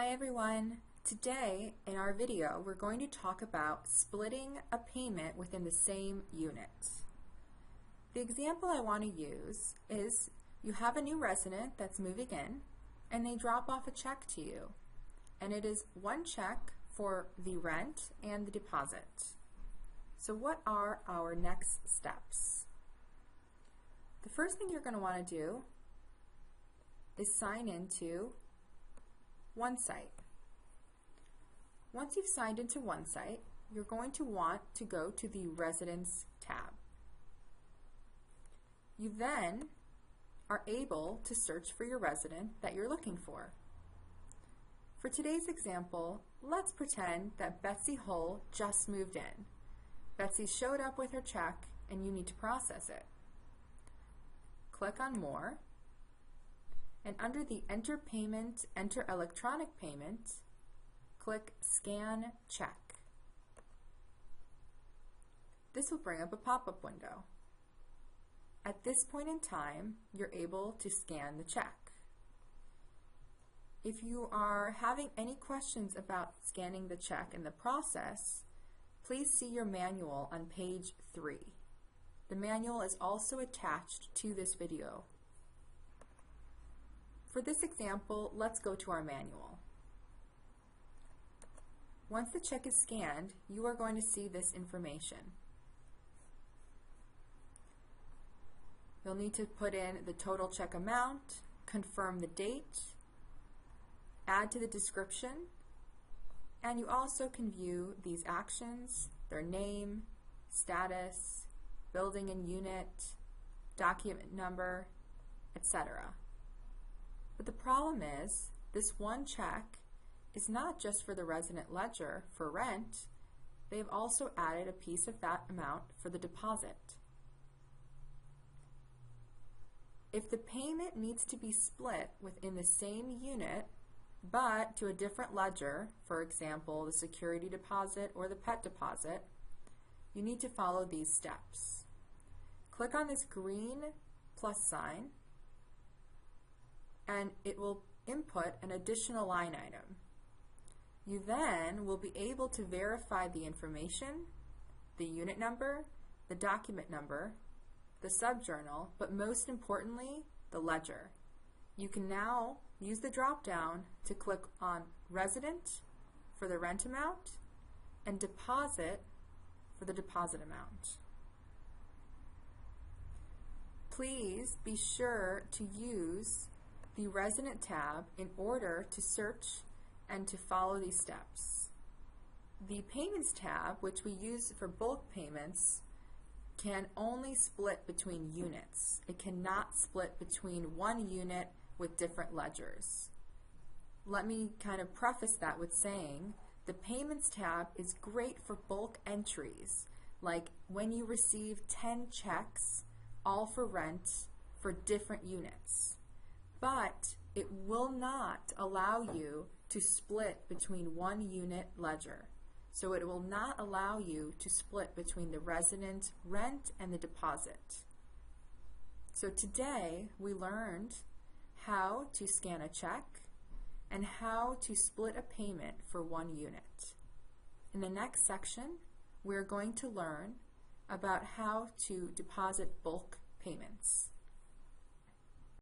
Hi everyone! Today in our video we're going to talk about splitting a payment within the same unit. The example I want to use is you have a new resident that's moving in and they drop off a check to you, and it is one check for the rent and the deposit. So what are our next steps? The first thing you're going to want to do is sign into OneSite. Once you've signed into OneSite, you're going to want to go to the Residents tab. You then are able to search for your resident that you're looking for. For today's example, let's pretend that Betsy Hull just moved in. Betsy showed up with her check and you need to process it. Click on More, and under the Enter Payment, Enter Electronic Payment, click Scan Check. This will bring up a pop-up window. At this point in time, you're able to scan the check. If you are having any questions about scanning the check in the process, please see your manual on page 3. The manual is also attached to this video. For this example, let's go to our manual. Once the check is scanned, you are going to see this information. You'll need to put in the total check amount, confirm the date, add to the description, and you also can view these actions, their name, status, building and unit, document number, etc. But the problem is, this one check is not just for the resident ledger for rent, they've also added a piece of that amount for the deposit. If the payment needs to be split within the same unit, but to a different ledger, for example, the security deposit or the pet deposit, you need to follow these steps. Click on this green plus sign, and it will input an additional line item. You then will be able to verify the information, the unit number, the document number, the subjournal, but most importantly, the ledger. You can now use the drop-down to click on Resident for the rent amount and Deposit for the deposit amount. Please be sure to use the Resident tab in order to search and to follow these steps. The Payments tab, which we use for bulk payments, can only split between units. It cannot split between one unit with different ledgers. Let me kind of preface that with saying the Payments tab is great for bulk entries, like when you receive 10 checks, all for rent, for different units. But it will not allow you to split between one unit ledger. So it will not allow you to split between the resident, rent, and the deposit. So today we learned how to scan a check and how to split a payment for one unit. In the next section, we're going to learn about how to deposit bulk payments.